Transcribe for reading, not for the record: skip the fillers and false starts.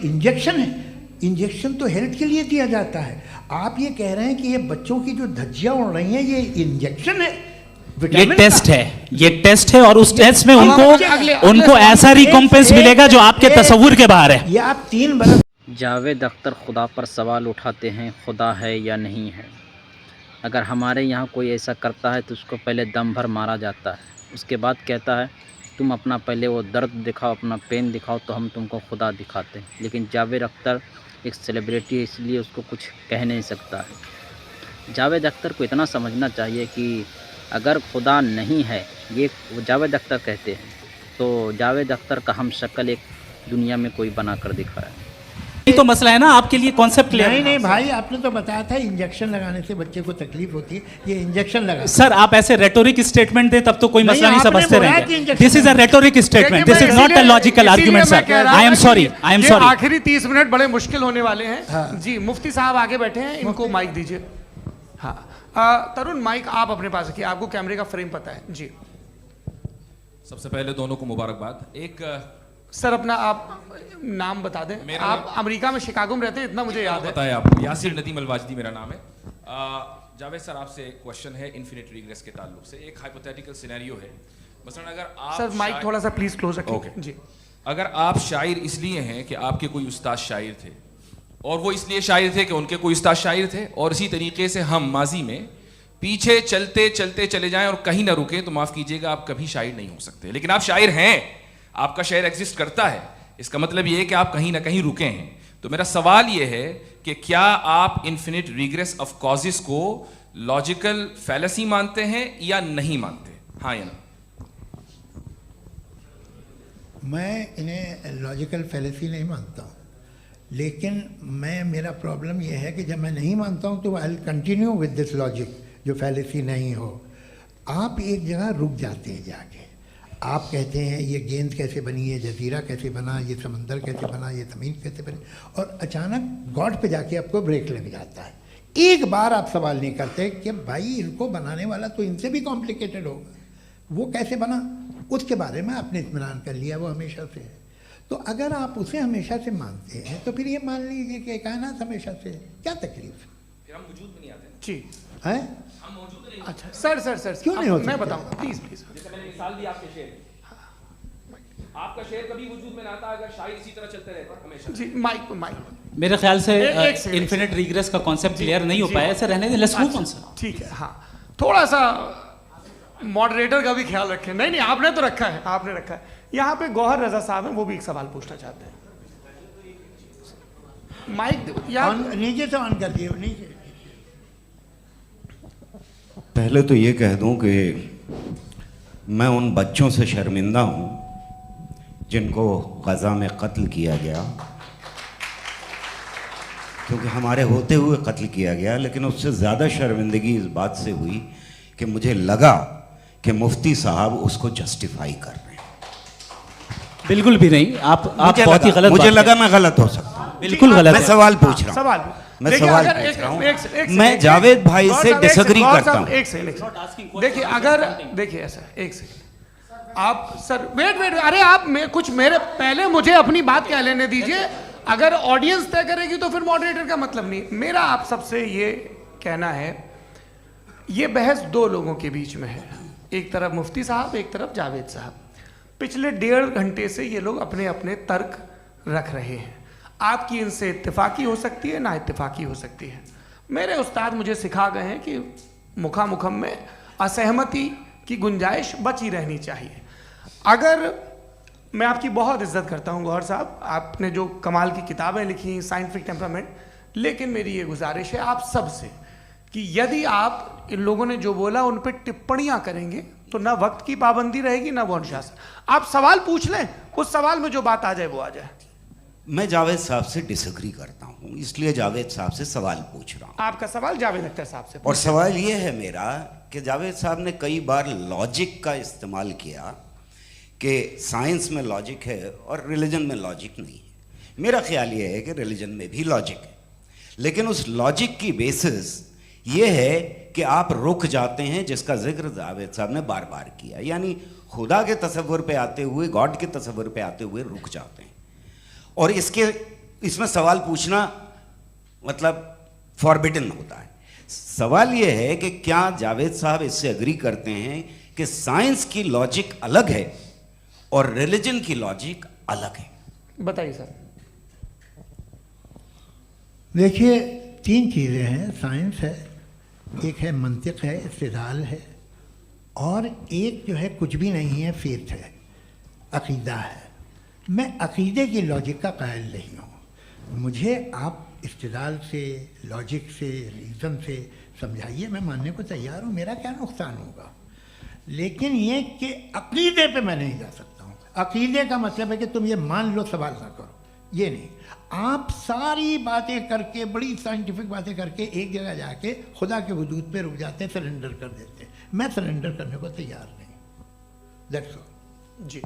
Injection है, injection तो health के लिए दिया जाता है। आप ये कह रहे हैं कि ये बच्चों की जो धज्जियां उड़ रही हैं ये इंजेक्शन है, ये टेस्ट है, ये टेस्ट है, और उस टेस्ट में उनको ऐसा रिकॉम्पेंस मिलेगा जो आपके तस्वुर के बाहर है। ये आप 3 बरस। जावेद अख्तर खुदा पर सवाल उठाते हैं, खुदा है या नहीं है। अगर हमारे यहाँ कोई ऐसा करता है तो उसको पहले दम भर मारा जाता है, उसके बाद कहता है तुम अपना पहले वो दर्द दिखाओ, अपना पेन दिखाओ तो हम तुमको खुदा दिखाते हैं। लेकिन जावेद अख्तर एक सेलिब्रिटी है, इसलिए उसको कुछ कह नहीं सकता है। जावेद अख्तर को इतना समझना चाहिए कि अगर खुदा नहीं है, ये जावेद अख्तर कहते हैं, तो जावेद अख्तर का हम शक्ल एक दुनिया में कोई बना कर दिखाया। तो मसला है ना, आपके लिए कॉन्सेप्ट क्लियर है? नहीं भाई, आपने तो बताया था इंजेक्शन लगाने से बच्चे को तकलीफ होती है, ये इंजेक्शन लगा। सर आप ऐसे रेटोरिक स्टेटमेंट दें तब तो कोई मसला नहीं समझते रहेंगे। This is a rhetoric statement, this is not a logical argument sir. I am sorry, I am sorry. आखिरी 30 मिनट बड़े मुश्किल होने वाले हैं। जी मुफ्ती साहब आगे बैठे हैं, इनको माइक दीजिए। हाँ तरुण, माइक आप अपने पास रखिए, आपको कैमरे का फ्रेम पता है जी। सबसे पहले दोनों को मुबारकबाद। एक सर अपना आप नाम बता दें। आप अमेरिका में शिकागो में रहते हैं, इतना मुझे याद है। बताया आपको, यासिर नदीम अलवाजदी मेरा नाम है। जावेद सर, आपसे एक क्वेश्चन है इन्फिनिट रिग्रेस के ताल्लुक से। एक हाइपोथेटिकल सिनेरियो है, मसलन अगर आप सर माइक थोड़ा सा प्लीज क्लोज रखिए जी। अगर आप शायर इसलिए हैं कि आपके कोई उस्ताद शायर थे, और वो इसलिए शायर थे कि उनके कोई उस्ताद शायर थे, और इसी तरीके से हम माजी में पीछे चलते चलते चले जाएं और कहीं ना रुकें, तो माफ़ कीजिएगा आप कभी शायर नहीं हो सकते। लेकिन आप शायर हैं, आपका शायर एग्जिस्ट करता है, इसका मतलब ये है कि आप कहीं ना कहीं रुके हैं। तो मेरा सवाल ये है कि क्या आप इन्फिनिट रिग्रेस ऑफ कॉजेस को लॉजिकल फैलेसी मानते हैं या नहीं मानते? हाँ या ना? मैं इन्हें लॉजिकल फैलेसी नहीं मानता हूँ, लेकिन मेरा प्रॉब्लम यह है कि जब मैं नहीं मानता हूँ तो I will continue with this logic जो फैलेसी नहीं हो। आप एक जगह रुक जाते हैं जाके, आप कहते हैं ये गेंद कैसे बनी, ये जजीरा कैसे बना, ये समंदर कैसे बना, ये ज़मीन कैसे बनी, और अचानक गॉड पे जाके आपको ब्रेक लग जाता है। एक बार आप सवाल नहीं करते कि भाई इनको बनाने वाला तो इनसे भी कॉम्प्लिकेटेड होगा, वो कैसे बना, उसके बारे में आपने इत्मीनान कर लिया, वो हमेशा से है। तो अगर आप उसे हमेशा से मानते हैं तो फिर ये मान लीजिए कि कायनात हमेशा से है, क्या तकलीफ? फिर हम वजूद में नहीं आते जी है। हम मौजूद नहीं। अच्छा सर क्यों नहीं होता? मैं बताऊंगा प्लीज। जैसे मैंने मिसाल दी आपके शेर, आपका शेर कभी वजूद में ना आता अगर शायर इसी तरह चलते रहते हमेशा। जी माइक मेरे ख्याल से इन्फिनिट रिग्रेस का कॉन्सेप्ट क्लियर नहीं हो पाया, ऐसे रहने दें, लेट्स मूव ऑन सर। ठीक है, हाँ थोड़ा सा मॉडरेटर का भी ख्याल रखें। नहीं आपने तो रखा है, आपने रखा है। यहाँ पे गौहर रजा साहब हैं, वो भी एक सवाल पूछना चाहते हैं। माइक नीचे से ऑन कर दिए नीचे। पहले तो ये कह दूं कि मैं उन बच्चों से शर्मिंदा हूं जिनको गज़ा में कत्ल किया गया, क्योंकि हमारे होते हुए कत्ल किया गया। लेकिन उससे ज़्यादा शर्मिंदगी इस बात से हुई कि मुझे लगा कि मुफ्ती साहब उसको जस्टिफाई कर रहे हैं। बिल्कुल भी नहीं, आप बहुत ही गलत। मुझे लगा मैं गलत हो सकता हूं, बिल्कुल गलत। मैं सवाल पूछ रहा हूं, मैं सवाल पूछ रहा हूं। मैं जावेद भाई से डिसएग्री करता हूं। एक सेकंड देखिए, अगर देखिए ऐसा एक सेकंड आप सर वेट अरे आप कुछ मेरे पहले मुझे अपनी बात कह लेने दीजिए। अगर ऑडियंस तय करेगी तो फिर मॉडरेटर का मतलब नहीं। मेरा आप सबसे ये कहना है, ये बहस 2 लोगों के बीच में है, एक तरफ मुफ्ती साहब, एक तरफ जावेद साहब। पिछले 1.5 घंटे से ये लोग अपने अपने तर्क रख रहे हैं। आपकी इनसे इत्तेफाकी हो सकती है, ना इत्तेफाकी हो सकती है। मेरे उस्ताद मुझे सिखा गए हैं कि मुखामुखम में असहमति की गुंजाइश बची रहनी चाहिए। अगर मैं आपकी बहुत इज्जत करता हूं गौहर साहब, आपने जो कमाल की किताबें लिखी, साइंटिफिक टेम्परामेंट, लेकिन मेरी ये गुजारिश है आप सबसे कि यदि आप इन लोगों ने जो बोला उन पर टिप्पणियां करेंगे तो ना वक्त की पाबंदी रहेगी, ना वो अनुशासन। आप सवाल पूछ लें, उस सवाल में जो बात आ जाए वो आ जाए। मैं जावेद साहब से डिसएग्री करता हूं, इसलिए जावेद साहब से सवाल पूछ रहा हूं। आपका सवाल जावेद अख्तर साहब से, और सवाल ये है मेरा कि जावेद साहब ने कई बार लॉजिक का इस्तेमाल किया कि साइंस में लॉजिक है और रिलीजन में लॉजिक नहीं है। मेरा ख्याल ये है कि रिलीजन में भी लॉजिक है, लेकिन उस लॉजिक की बेसिस ये है कि आप रुक जाते हैं, जिसका जिक्र जावेद साहब ने बार बार किया, यानी खुदा के तसव्वुर पे आते हुए, गॉड के तसव्वुर पे आते हुए रुक जाते हैं। और इसमें सवाल पूछना मतलब फॉरबिडन होता है। सवाल यह है कि क्या जावेद साहब इससे एग्री करते हैं कि साइंस की लॉजिक अलग है और रिलीजन की लॉजिक अलग है? बताइए सर। देखिए, 3 चीज़ें हैं। साइंस है, एक है मंतिक है, इस्तिदलाल है, और एक जो है कुछ भी नहीं है, फेथ है, अकीदा है। मैं अकीदे की लॉजिक का कायल नहीं हूँ। मुझे आप इस्तिदलाल से, लॉजिक से, रीज़न से समझाइए, मैं मानने को तैयार हूँ, मेरा क्या नुकसान होगा। लेकिन ये कि अकीदे पे मैं नहीं जा सकता हूँ। अकीदे का मतलब है कि तुम ये मान लो, सवाल ना करो, ये नहीं। आप सारी बातें करके, बड़ी साइंटिफिक बातें करके एक जगह जाके खुदा के वजूद पे रुक जाते हैं, सरेंडर कर देते हैं। मैं सरेंडर करने को तैयार नहीं। That's all. जी।